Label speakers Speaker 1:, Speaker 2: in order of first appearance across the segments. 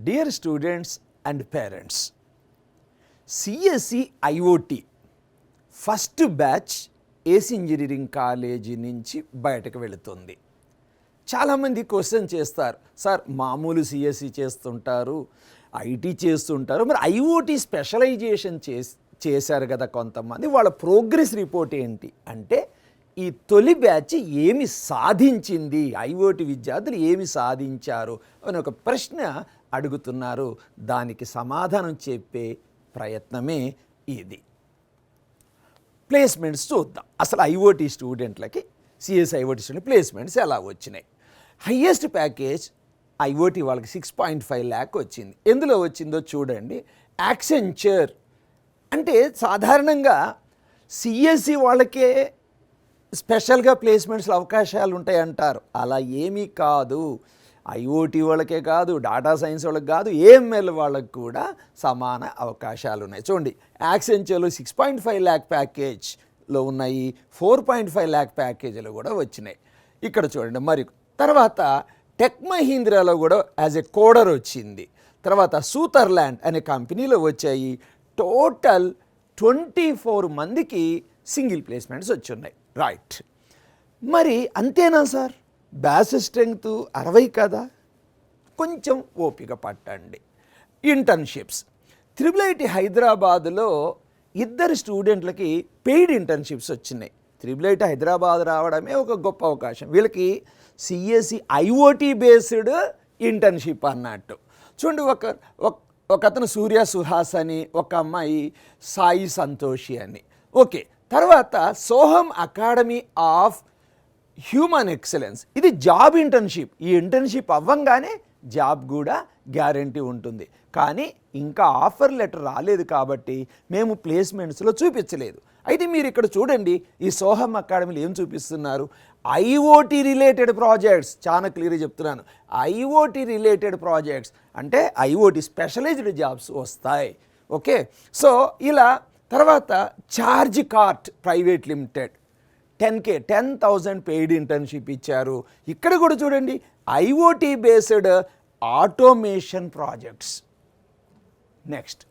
Speaker 1: Dear students and parents, CSE IoT first batch AC engineering college నుంచి బయటకు వెళుతుంది. చాలామంది క్వశ్చన్ చేస్తారు, సార్ మామూలు సిఎస్సి చేస్తుంటారు, ఐటీ చేస్తుంటారు, మరి ఐఓటీ స్పెషలైజేషన్ చేశారు కదా కొంతమంది, వాళ్ళ ప్రోగ్రెస్ రిపోర్ట్ ఏంటి అంటే ఈ తొలి బ్యాచ్ ఏమి సాధించింది, ఐఓటీ విద్యార్థులు ఏమి సాధించారు అని ఒక ప్రశ్న అడుగుతున్నారు. దానికి సమాధానం చెప్పే ప్రయత్నమే ఇది. ప్లేస్మెంట్స్ చూద్దాం. అసలు ఐఓటీ స్టూడెంట్లకి సిఎస్ ఐఓటీ స్టూడెంట్ ప్లేస్మెంట్స్ ఎలా వచ్చినాయి. హయ్యెస్ట్ ప్యాకేజ్ ఐఓటీ వాళ్ళకి 6.5 lakh వచ్చింది. ఎందులో వచ్చిందో చూడండి. యాక్సెంచర్ అంటే సాధారణంగా సిఎస్సి వాళ్ళకే స్పెషల్గా ప్లేస్మెంట్స్లో అవకాశాలు ఉంటాయి అంటారు. అలా ఏమీ కాదు. ఐఓటీ వాళ్ళకే కాదు, డాటా సైన్స్ వాళ్ళకి కాదు, ఏఎంఎల్ వాళ్ళకి కూడా సమాన అవకాశాలు ఉన్నాయి. చూడండి, యాక్సెంచర్లో 6.5 lakh ప్యాకేజ్లో ఉన్నాయి, 4.5 lakh ప్యాకేజీలు కూడా వచ్చినాయి. ఇక్కడ చూడండి. మరి తర్వాత టెక్ మహీంద్రాలో కూడా యాజ్ ఎ కోడర్ వచ్చింది. తర్వాత సూతర్లాండ్ అనే కంపెనీలో వచ్చాయి. టోటల్ 24 మందికి సింగిల్ ప్లేస్మెంట్స్ వచ్చున్నాయి. రైట్. మరి అంతేనా సార్, బ్యాచ్ స్ట్రెంగ్త్ 60 కదా, కొంచెం ఓపిక పట్టండి. ఇంటర్న్షిప్స్ IIIT హైదరాబాద్లో 2 స్టూడెంట్లకి పెయిడ్ ఇంటర్న్షిప్స్ వచ్చినాయి. IIIT హైదరాబాద్ రావడమే ఒక గొప్ప అవకాశం. వీళ్ళకి సిఎస్సి ఐఓటీ బేస్డ్ ఇంటర్న్షిప్ అన్నట్టు. చూడండి, ఒక అతను సూర్య సుహాస్ అని, ఒక అమ్మాయి సాయి సంతోషి అని. ఓకే. తర్వాత సోహం అకాడమీ ఆఫ్ హ్యూమన్ ఎక్సలెన్స్, ఇది జాబ్ ఇంటర్న్షిప్. ఈ ఇంటర్న్షిప్ అవ్వంగానే జాబ్ కూడా గ్యారంటీ ఉంటుంది. కానీ ఇంకా ఆఫర్ లెటర్ రాలేదు కాబట్టి మేము ప్లేస్మెంట్స్లో చూపించలేదు. అయితే మీరు ఇక్కడ చూడండి, ఈ సోహం అకాడమీలో ఏం చూపిస్తున్నారు, ఐఓటీ రిలేటెడ్ ప్రాజెక్ట్స్. చాలా క్లియర్గా చెప్తున్నాను, ఐఓటీ రిలేటెడ్ ప్రాజెక్ట్స్ అంటే ఐఓటీ స్పెషలైజ్డ్ జాబ్స్ వస్తాయి. ఓకే. సో ఇలా తర్వాత charge kart private limited 10,000 paid internship ఇచ్చారు. ఇక్కడ కూడా చూడండి, IoT based automation projects. Next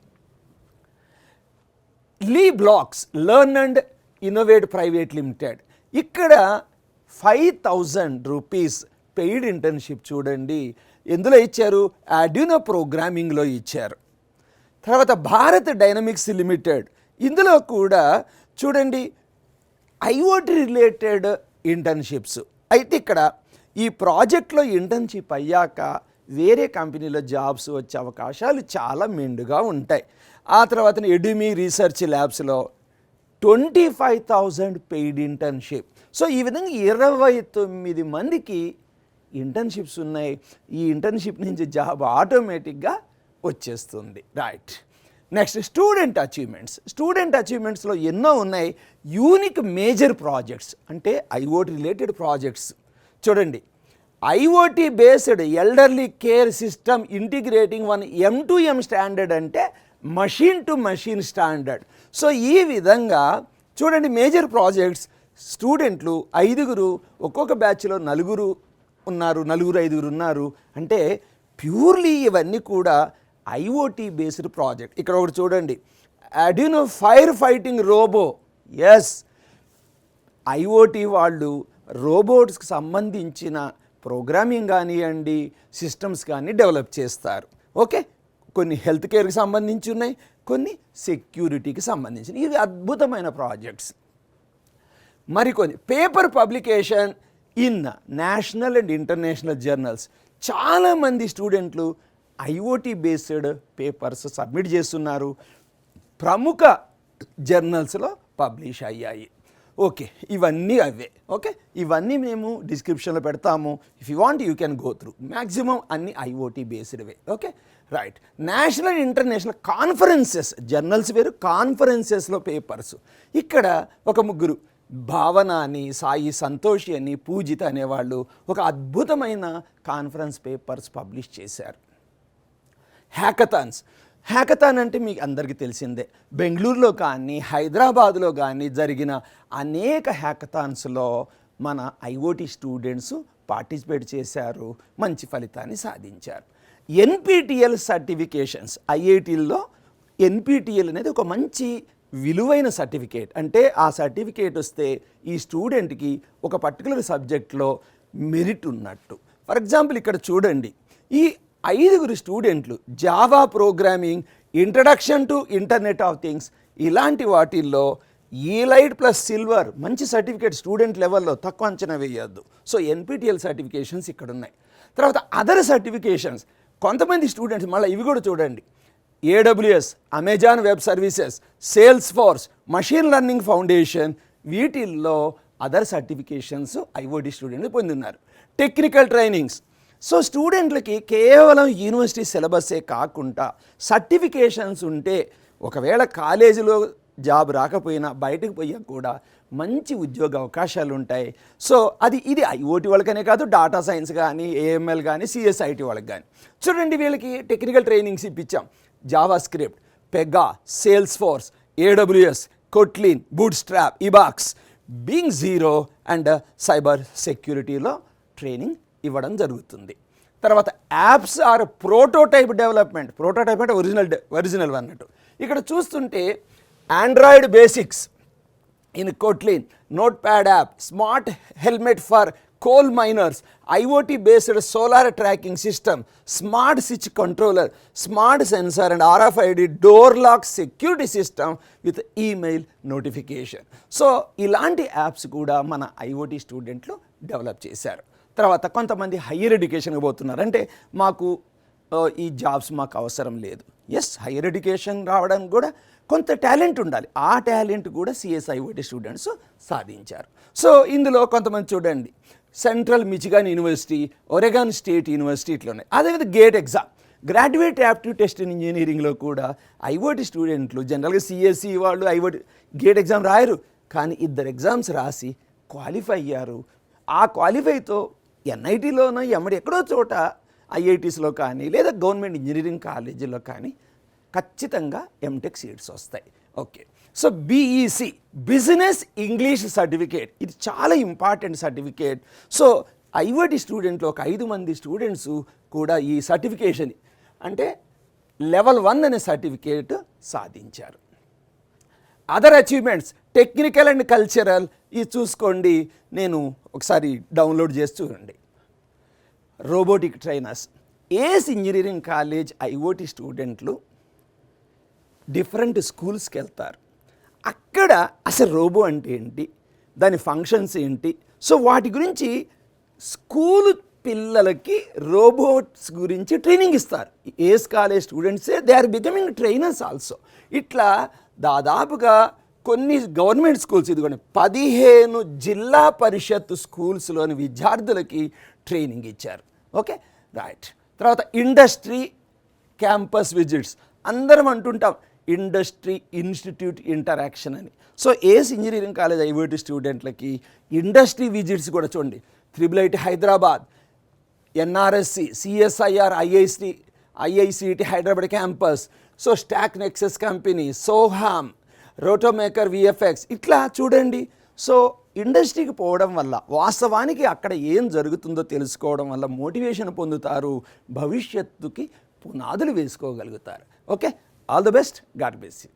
Speaker 1: lee blocks learn and innovate private limited, ఇక్కడ 5,000 రూపీస్ పెయిడ్ ఇంటర్న్షిప్ చూడండి. ఎందులో ఇచ్చారు, ఆర్డునో ప్రోగ్రామింగ్లో ఇచ్చారు. తర్వాత భారత్ డైనమిక్స్ లిమిటెడ్, ఇందులో కూడా చూడండి ఐఓటీ రిలేటెడ్ ఇంటర్న్షిప్స్. అయితే ఇక్కడ ఈ ప్రాజెక్ట్లో ఇంటర్న్షిప్ అయ్యాక వేరే కంపెనీలో జాబ్స్ వచ్చే అవకాశాలు చాలా మెండుగా ఉంటాయి. ఆ తర్వాత ఎడ్యుమీ రీసెర్చ్ ల్యాబ్స్లో 25,000 పెయిడ్ ఇంటర్న్షిప్. సో ఈ విధంగా 29 మందికి ఇంటర్న్షిప్స్ ఉన్నాయి. ఈ ఇంటర్న్షిప్ నుంచి జాబ్ ఆటోమేటిక్గా వచ్చేస్తుంది. రైట్. నెక్స్ట్ స్టూడెంట్ అచీవ్మెంట్స్లో ఎన్నో ఉన్నాయి. యూనిక్ మేజర్ ప్రాజెక్ట్స్ అంటే ఐఓటీ రిలేటెడ్ ప్రాజెక్ట్స్. చూడండి, IoT based elderly care system integrating one M2M standard అంటే machine to machine standard. So ఈ విధంగా చూడండి, మేజర్ ప్రాజెక్ట్స్ స్టూడెంట్లు 5 ఒక్కొక్క బ్యాచ్లో 4 ఉన్నారు, 5 ఉన్నారు. అంటే ప్యూర్లీ ఇవన్నీ కూడా ఐఓటీ బేస్డ్ ప్రాజెక్ట్. ఇక్కడ ఒకటి చూడండి, Arduino fire fighting robo. Yes, IOT వాళ్ళు రోబోట్స్కి సంబంధించిన ప్రోగ్రామింగ్ కానివ్వండి, సిస్టమ్స్ కానీ డెవలప్ చేస్తారు. ఓకే. కొన్ని హెల్త్ కేర్కి సంబంధించి ఉన్నాయి, కొన్ని సెక్యూరిటీకి సంబంధించిన, ఇవి అద్భుతమైన ప్రాజెక్ట్స్. మరికొన్ని paper publication in national and international journals. చాలామంది స్టూడెంట్లు ఐఓటీ బేస్డ్ పేపర్స్ సబ్మిట్ చేస్తున్నారు, ప్రముఖ జర్నల్స్లో పబ్లిష్ అయ్యాయి. ఓకే, ఇవన్నీ అవే. ఓకే, ఇవన్నీ మేము డిస్క్రిప్షన్లో పెడతాము. If you want you can go through. Maximum అన్ని ఐఓటీ బేస్డ్వే. Okay, right. National and international conferences, journals వేరు, కాన్ఫరెన్సెస్లో పేపర్స్. ఇక్కడ ఒక 3 భావన అని, సాయి సంతోషి అని, పూజిత అనేవాళ్ళు ఒక అద్భుతమైన కాన్ఫరెన్స్ పేపర్స్ పబ్లిష్ చేశారు. హ్యాకథాన్ అంటే మీకు అందరికీ తెలిసిందే. బెంగళూరులో కానీ హైదరాబాద్లో కానీ జరిగిన అనేక హ్యాకథాన్స్లో మన ఐఓటీ స్టూడెంట్స్ పార్టిసిపేట్ చేశారు, మంచి ఫలితాన్ని సాధించారు. ఎన్పిటిఎల్ సర్టిఫికేషన్స్, ఐఐటీల్లో ఎన్పిటిఎల్ అనేది ఒక మంచి విలువైన సర్టిఫికేట్. అంటే ఆ సర్టిఫికేట్ వస్తే ఈ స్టూడెంట్కి ఒక పర్టికులర్ సబ్జెక్ట్లో మెరిట్ ఉన్నట్టు. ఫర్ ఎగ్జాంపుల్ ఇక్కడ చూడండి, ఈ 5 స్టూడెంట్లు Java programming, introduction to internet of things ఇలాంటి వాటిల్లో ఈలైట్ ప్లస్ సిల్వర్ మంచి సర్టిఫికేట్ స్టూడెంట్ లెవెల్లో, తక్కువ అంచనా వేయద్దు. సో ఎన్పిటిఎల్ సర్టిఫికేషన్స్ ఇక్కడ ఉన్నాయి. తర్వాత అదర్ సర్టిఫికేషన్స్ కొంతమంది స్టూడెంట్స్ మళ్ళీ ఇవి కూడా చూడండి, AWS, Amazon web services, sales force, machine learning foundation, వీటిల్లో అదర్ సర్టిఫికేషన్స్ ఐఓటీ స్టూడెంట్లు పొందున్నారు. టెక్నికల్ ట్రైనింగ్స్, సో స్టూడెంట్లకి కేవలం యూనివర్సిటీ సిలబస్సే కాకుండా సర్టిఫికేషన్స్ ఉంటే ఒకవేళ కాలేజీలో జాబ్ రాకపోయినా బయటకు పోయాక కూడా మంచి ఉద్యోగ అవకాశాలు ఉంటాయి. సో ఇది ఐఓటీ వాళ్ళకనే కాదు, డాటా సైన్స్ కానీ, ఏఎంఎల్ కానీ, సిఎస్ఐటి వాళ్ళకి కానీ. చూడండి, వీళ్ళకి టెక్నికల్ ట్రైనింగ్స్ ఇప్పించాం. JavaScript, Pega, Salesforce, AWS, Kotlin, Bootstrap, ఇబాక్స్, బింగ్ జీరో అండ్ సైబర్ సెక్యూరిటీలో ట్రైనింగ్ ఇవ్వడం జరుగుతుంది. తర్వాత apps or prototype development. Prototype అంటే ఒరిజినల్ అన్నట్టు. ఇక్కడ చూస్తుంటే Android basics in Kotlin, notepad app, smart helmet for coal miners, IoT బేస్డ్ solar tracking system, smart switch controller, smart sensor and RFID door lock security system with email notification. So ఇలాంటి apps కూడా మన IoT స్టూడెంట్లు develop చేశారు. తర్వాత కొంతమంది higher ఎడ్యుకేషన్కి పోతున్నారు. అంటే మాకు ఈ జాబ్స్ మాకు అవసరం లేదు. ఎస్, హయ్యర్ ఎడ్యుకేషన్ రావడానికి కూడా కొంత టాలెంట్ ఉండాలి. ఆ టాలెంట్ కూడా CSIOT స్టూడెంట్స్ సాధించారు. సో ఇందులో కొంతమంది చూడండి, central Michigan university, Oregon state university ఇట్లా ఉన్నాయి. అదేవిధంగా gate exam, graduate aptitude test in ఇంజనీరింగ్లో కూడా ఐఓటీ స్టూడెంట్లు జనరల్గా CSE వాళ్ళు ఐఓటీ గేట్ ఎగ్జామ్ రాయరు, కానీ 2 ఎగ్జామ్స్ రాసి క్వాలిఫై అయ్యారు. ఆ క్వాలిఫైతో NITలోనో ఎక్కడో చోట IITస్లో కానీ లేదా గవర్నమెంట్ ఇంజనీరింగ్ కాలేజీలో కానీ ఖచ్చితంగా MTech సీట్స్ వస్తాయి. Okay, so BEC, business English certificate, ఇది చాలా ఇంపార్టెంట్ సర్టిఫికేట్. సో ఐఓటీ స్టూడెంట్లో ఒక 5 మంది స్టూడెంట్స్ కూడా ఈ సర్టిఫికేషన్ అంటే లెవెల్ 1 అనే సర్టిఫికేట్ సాధించారు. Other achievements, technical and cultural, ఇది చూసుకోండి, నేను ఒకసారి డౌన్లోడ్ చేసి చూడండి. రోబోటిక్ ట్రైనర్స్, ఏస్ ఇంజనీరింగ్ కాలేజ్ ఐఓటీ స్టూడెంట్లు డిఫరెంట్ స్కూల్స్కి వెళ్తారు. అక్కడ అసలు రోబో అంటే ఏంటి, దాని ఫంక్షన్స్ ఏంటి, సో వాటి గురించి స్కూల్ పిల్లలకి రోబోట్స్ గురించి ట్రైనింగ్ ఇస్తారు. ఏస్ కాలేజ్ స్టూడెంట్సే they are becoming trainers also. ఇట్లా దాదాపుగా కొన్ని గవర్నమెంట్ స్కూల్స్, ఇదిగోండి 15 జిల్లా పరిషత్ స్కూల్స్లోని విద్యార్థులకి ట్రైనింగ్ ఇచ్చారు. Okay, right. తర్వాత ఇండస్ట్రీ క్యాంపస్ విజిట్స్, అందరం అంటుంటాం ఇండస్ట్రీ ఇన్స్టిట్యూట్ ఇంటరాక్షన్ అని. So ACE engineering college IoT స్టూడెంట్లకి ఇండస్ట్రీ విజిట్స్ కూడా చూడండి, IIIT Hyderabad, NRSC, CSIR, IICT Hyderabad campus, so Stack Nexus company, Soham, Rotomaker, VFX, ఇట్లా చూడండి. సో ఇండస్ట్రీకి పోవడం వల్ల వాస్తవానికి అక్కడ ఏం జరుగుతుందో తెలుసుకోవడం వల్ల మోటివేషన్ పొందుతారు, భవిష్యత్తుకి పునాదులు వేసుకోగలుగుతారు. Okay, all the best, God bless you.